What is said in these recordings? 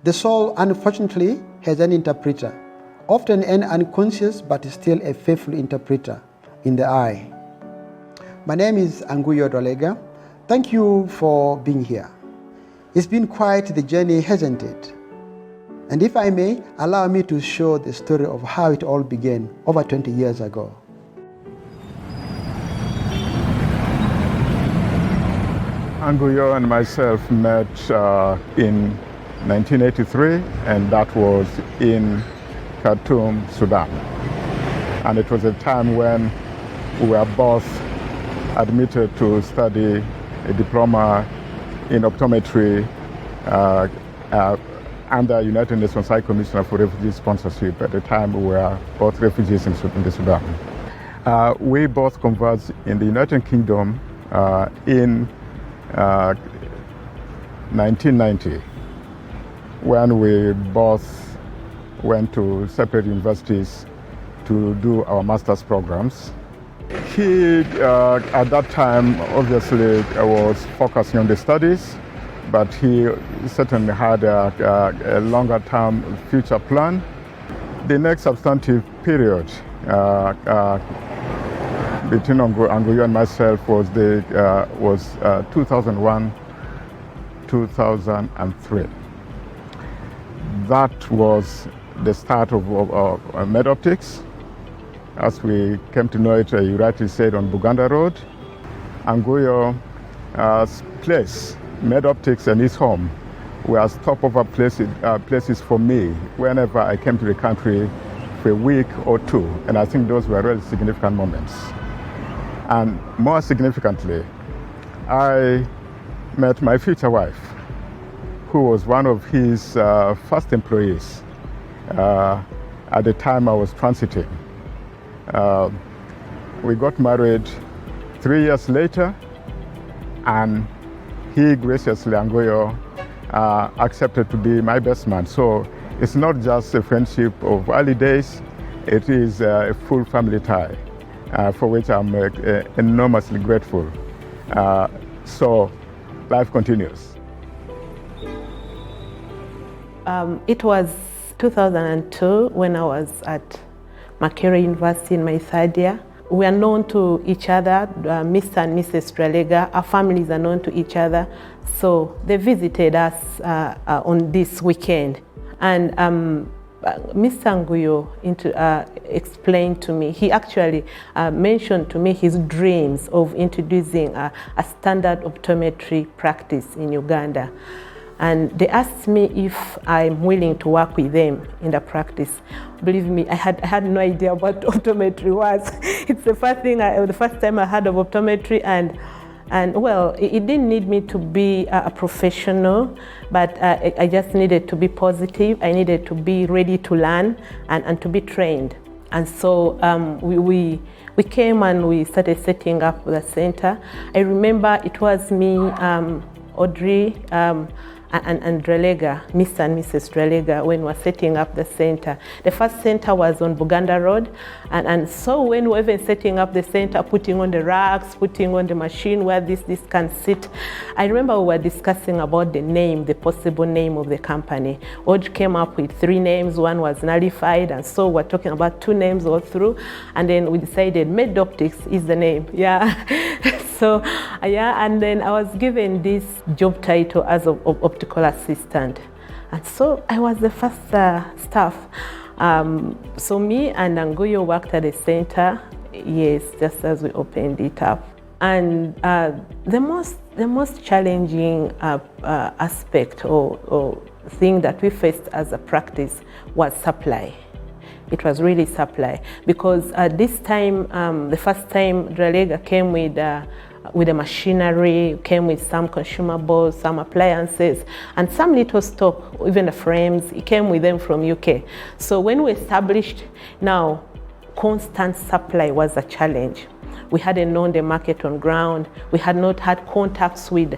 The soul, unfortunately, has an interpreter, often an unconscious but still a faithful interpreter in the I. My name is Anguyo Dralega. Thank you for being here. It's been quite the journey, hasn't it? And if I may, allow me to show the story of how it all began over 20 years ago. Anguyo and myself met in 1983, and that was in Khartoum, Sudan. And it was a time when we were both admitted to study a diploma in optometry under United Nations High Commissioner for Refugee Sponsorship. At the time, we were both refugees in the Sudan. We both converged in the United Kingdom in 1990, when we both went to separate universities to do our master's programs. He, at that time, obviously was focusing on the studies, but he certainly had a longer-term future plan. The next substantive period between Anguyo and myself was 2001-2003. That was the start of MedOptics. As we came to know it, you rightly said, on Uganda Road. Anguyo's place, MedOptics, and his home were stopover places for me whenever I came to the country for a week or two. And I think those were really significant moments. And more significantly, I met my future wife, who was one of his first employees at the time I was transiting. We got married 3 years later, and he graciously, Anguyo, accepted to be my best man. So it's not just a friendship of early days, it is a full family tie, for which I'm enormously grateful. So life continues. It was 2002 when I was at Makerere University in my third year. We are known to each other, Mr. and Mrs. Dralega. Our families are known to each other. So they visited us on this weekend. And Mr. Anguyo explained to me, he actually mentioned to me his dreams of introducing a standard optometry practice in Uganda. And they asked me if I'm willing to work with them in the practice. Believe me, I had no idea what optometry was. It's the first time I heard of optometry, and well, it didn't need me to be a professional, but I just needed to be positive. I needed to be ready to learn and to be trained. And so we came and we started setting up the center. I remember it was me, Audrey, and Dralega, Mr. and Mrs. Dralega, when we were setting up the center. The first center was on Uganda Road, and so when we were even setting up the center, putting on the racks, putting on the machine where this can sit, I remember we were discussing about the name, the possible name of the company. Audrey came up with 3 names, one was nullified, and so we're talking about 2 names all through, and then we decided MedOptics is the name, yeah. So, yeah, and then I was given this job title as an optical assistant. And so I was the first staff. So me and Anguyo worked at the center, yes, just as we opened it up. And the most challenging aspect or thing that we faced as a practice was supply. It was really supply, because at this time, the first time Dralega came with the machinery, came with some consumables, some appliances, and some little stock, even the frames, it came with them from UK. So when we established, now constant supply was a challenge. We hadn't known the market on ground. We had not had contacts with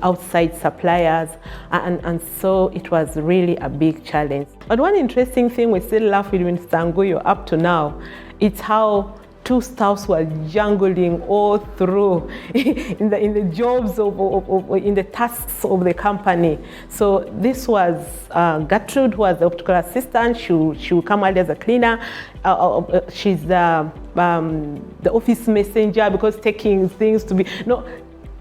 outside suppliers. And so it was really a big challenge. But one interesting thing we still laugh with Anguyo up to now, it's how two staffs were jungling all through in the jobs in the tasks of the company. So this was Gertrude, who was the optical assistant. She would come early as a cleaner. She's the office messenger, because taking things to be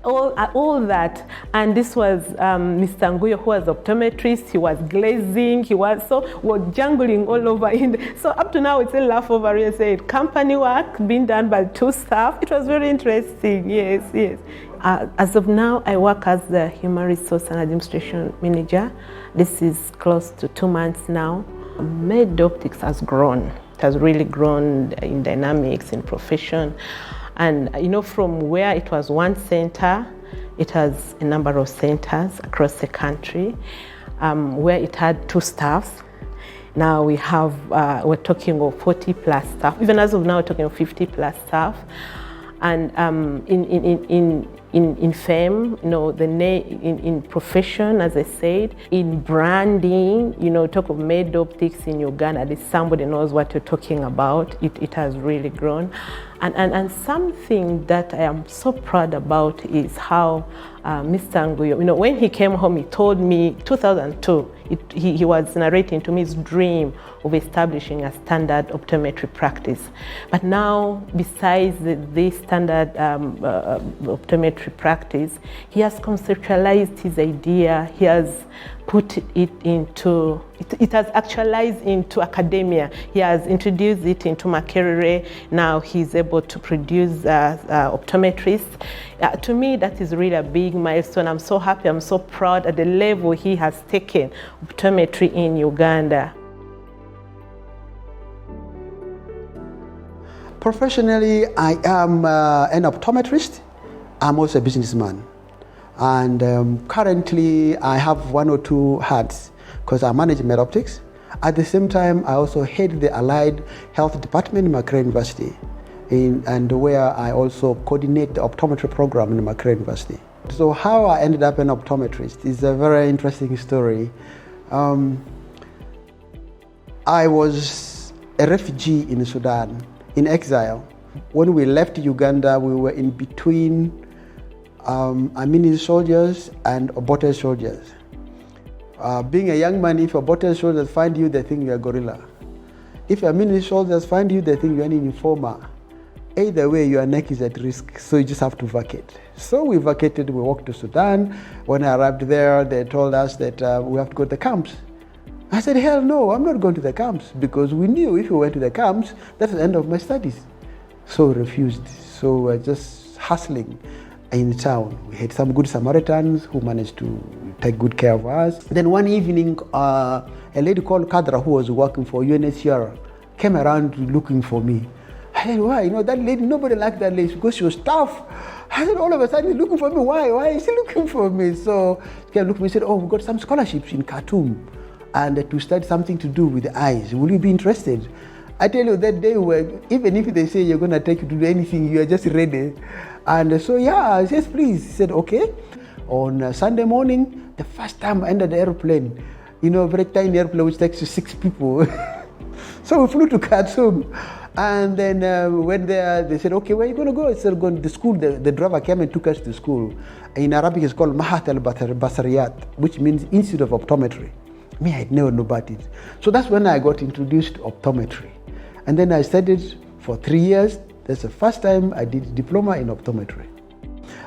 all that. And this was Mr. Anguyo, who was optometrist. He was glazing. We're jungling all over. So up to now, it's a laugh over here. Said company work being done by two staff. It was very interesting. Yes. As of now, I work as the Human Resource and Administration Manager. This is close to 2 months now. Med Optics has grown. It has really grown in dynamics, in profession. And from where it was one center, it has a number of centers across the country. Where it had two staffs, now we have, we're talking of 40 plus staff. Even as of now, we're talking of 50 plus staff. And in fame, in profession, as I said, in branding, talk of Med Optics in Uganda, at least somebody knows what you're talking about. It has really grown. And something that I am so proud about is how Mr. Anguyo, when he came home, he told me, 2002, he was narrating to me his dream of establishing a standard optometry practice. But now, besides this standard optometry practice, he has conceptualized his idea. He has put it into, it has actualized into academia. He has introduced it into Makerere. Now he's able to produce optometrists. To me, that is really a big milestone. I'm so happy, I'm so proud at the level he has taken optometry in Uganda. Professionally, I am an optometrist. I'm also a businessman. And currently, I have 1 or 2 hats because I manage Med Optics. At the same time, I also head the Allied Health Department in Makerere University, and where I also coordinate the optometry program in Makerere University. So how I ended up an optometrist is a very interesting story. I was a refugee in Sudan, in exile. When we left Uganda, we were in between amidst soldiers and Obote soldiers. Being a young man, if Obote soldiers find you, they think you're a gorilla. If amidst soldiers find you, they think you're an informer. Either way, your neck is at risk, so you just have to vacate. So we vacated, we walked to Sudan. When I arrived there, they told us that we have to go to the camps. I said, hell no, I'm not going to the camps, because we knew if we went to the camps, that's the end of my studies. So we refused. So we're just hustling in town. We had some good Samaritans who managed to take good care of us. Then one evening, a lady called Kadra, who was working for UNHCR, came around looking for me. I said, why? That lady, nobody liked that lady because she was tough. I said, all of a sudden, he's looking for me. Why is he looking for me? So she came look at me and said, oh, we've got some scholarships in Khartoum and to study something to do with the eyes. Will you be interested? I tell you, that day, even if they say you're going to take you to do anything, you are just ready. And so, yeah, I said, please. He said, okay. On Sunday morning, the first time I entered the airplane, a very tiny airplane which takes 6 people. So we flew to Khartoum. And then went there, they said, okay, where are you going to go? I said, going to school. The driver came and took us to school. In Arabic, it's called Mahat al-Basariyat, which means Institute of Optometry. Me, I had never known about it. So that's when I got introduced to optometry. And then I studied for 3 years. That's the first time I did a diploma in optometry.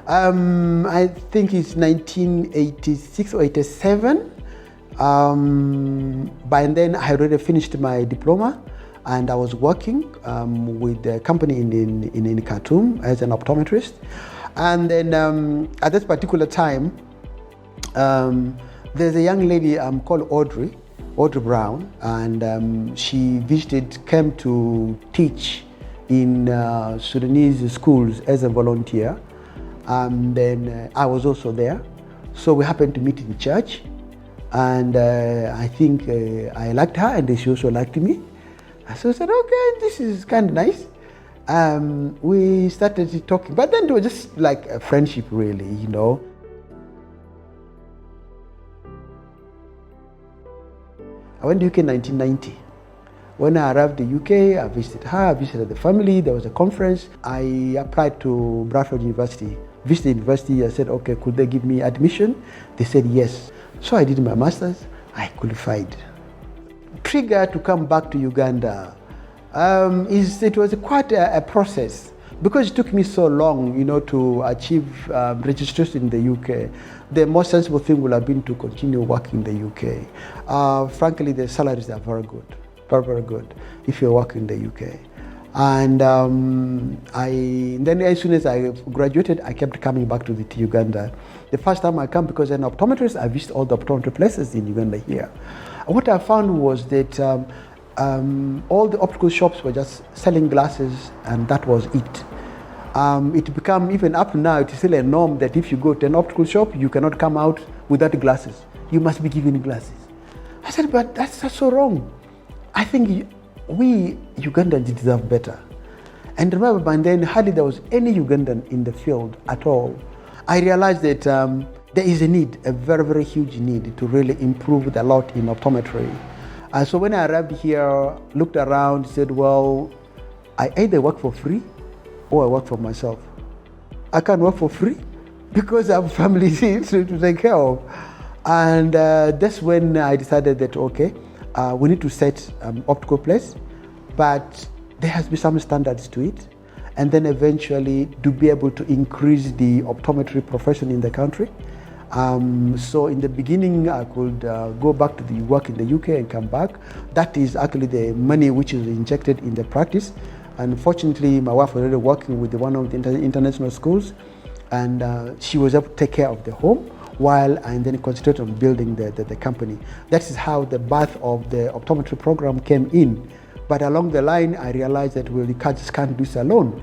I think it's 1986 or 87. By then, I had already finished my diploma. And I was working with a company in Khartoum as an optometrist. And then at this particular time, there's a young lady called Audrey Brown, and she came to teach in Sudanese schools as a volunteer. And then I was also there. So we happened to meet in church. And I think I liked her, and she also liked me. So I said, okay, this is kind of nice. We started talking, but then it was just like a friendship, really, I went to UK in 1990. When I arrived in the UK, I visited her, I visited the family, there was a conference. I applied to Bradford University. Visited the university, I said, okay, could they give me admission? They said yes. So I did my master's, I qualified. Trigger to come back to Uganda, it was quite a process. Because it took me so long, to achieve registration in the UK, the most sensible thing would have been to continue working in the UK. Frankly, the salaries are very good, very, very good if you're working in the UK. And then as soon as I graduated, I kept coming back to Uganda. The first time I come, because I'm an optometrist, I visited all the optometry places in Uganda here. And what I found was that all the optical shops were just selling glasses, and that was it. It became, even up now, it is still a norm that if you go to an optical shop, you cannot come out without glasses. You must be given glasses. I said, but that's so wrong. I think we Ugandans deserve better. And remember, by then, hardly there was any Ugandan in the field at all. I realized that there is a need, a very, very huge need to really improve a lot in optometry. So when I arrived here, looked around, said, well, I either work for free or I work for myself. I can't work for free because I have family to take care of. And that's when I decided that, okay, we need to set optical place, but there has to be some standards to it. And then eventually to be able to increase the optometry profession in the country. So in the beginning, I could go back to the work in the UK and come back. That is actually the money which is injected in the practice. And fortunately, my wife was already working with one of the international schools, and she was able to take care of the home while I then concentrated on building the company. That is how the birth of the optometry program came in. But along the line, I realized that we just can't do this alone.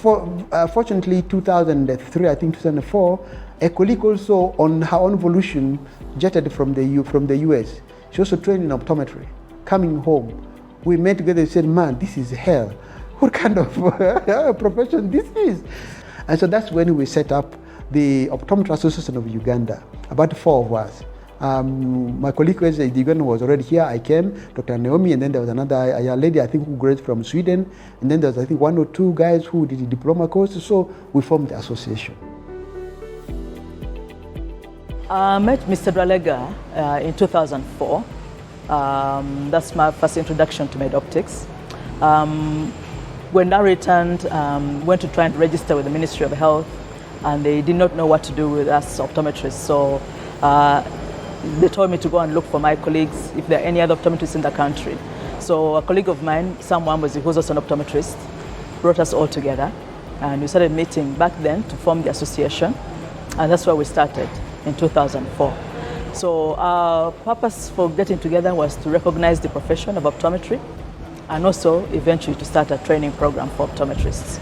Fortunately, 2003, I think 2004, a colleague also on her own volition jetted from the US. She also trained in optometry. Coming home, we met together and said, man, this is hell. What kind of profession this is? And so that's when we set up the Optometry Association of Uganda, about 4 of us. My colleague was Uganda was already here. I came, Dr. Naomi, and then there was another lady, I think, who graduated from Sweden. And then there was, I think, 1 or 2 guys who did the diploma course. So we formed the association. I met Mr. Dralega in 2004. That's my first introduction to med-optics. When I returned, went to try and register with the Ministry of Health, and they did not know what to do with us optometrists. So they told me to go and look for my colleagues, if there are any other optometrists in the country. So a colleague of mine, Sam Wambuzi, who's also an optometrist, brought us all together, and we started meeting back then to form the association, and that's where we started in 2004. So our purpose for getting together was to recognize the profession of optometry, and also eventually to start a training program for optometrists.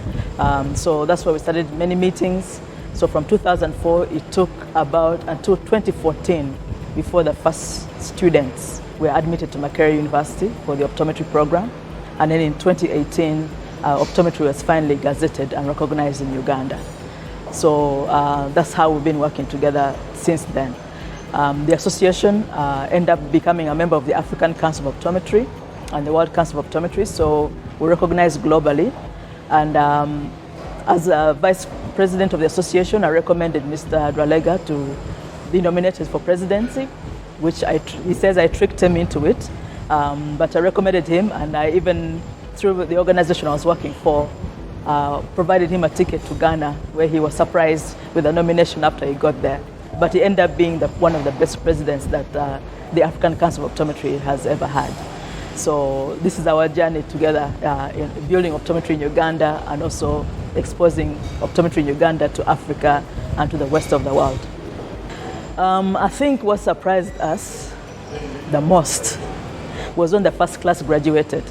So that's why we started many meetings. So from 2004, it took about until 2014 before the first students were admitted to Makerere University for the optometry program. And then in 2018, optometry was finally gazetted and recognized in Uganda. So that's how we've been working together since then. The association ended up becoming a member of the African Council of Optometry and the World Council of Optometry, so we're recognized globally. And as a vice president of the association, I recommended Mr. Dralega to be nominated for presidency, which he says I tricked him into it. But I recommended him, and I even, through the organization I was working for, provided him a ticket to Ghana, where he was surprised with the nomination after he got there. But he ended up being one of the best presidents that the African Council of Optometry has ever had. So this is our journey together in building optometry in Uganda and also exposing optometry in Uganda to Africa and to the rest of the world. I think what surprised us the most was when the first class graduated.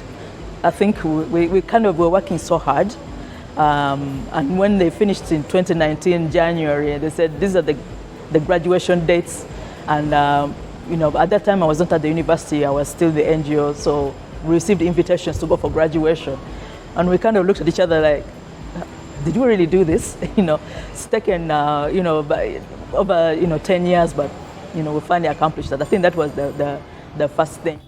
I think we kind of were working so hard, and when they finished in 2019 January, they said these are the graduation dates, and at that time I wasn't at the university, I was still the NGO, so we received invitations to go for graduation, and we kind of looked at each other like, did we really do this? It's taken over 10 years, but we finally accomplished that. I think that was the first thing.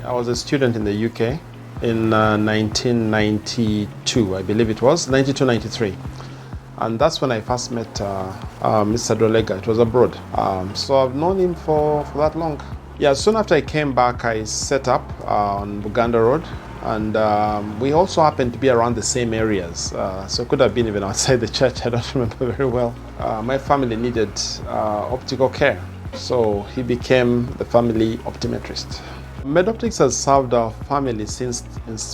I was a student in the UK in 1992, I believe it was, 92, 93. And that's when I first met Mr. Dralega. It was abroad. So I've known him for that long. Yeah, soon after I came back, I set up on Uganda Road. And we also happened to be around the same areas. So it could have been even outside the church, I don't remember very well. My family needed optical care. So he became the family optometrist. MedOptics has served our family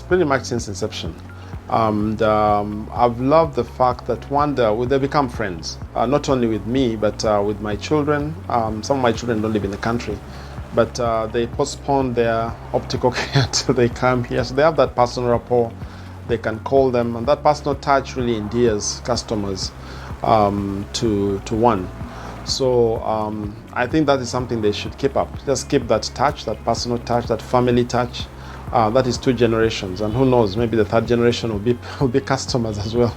pretty much since inception. And I've loved the fact that they become friends, not only with me, but with my children. Some of my children don't live in the country, but they postpone their optical care until they come here. So they have that personal rapport. They can call them, and that personal touch really endears customers to one. So I think that is something they should keep up. Just keep that touch, that personal touch, that family touch. That is 2 generations, and who knows, maybe the 3rd generation will be customers as well.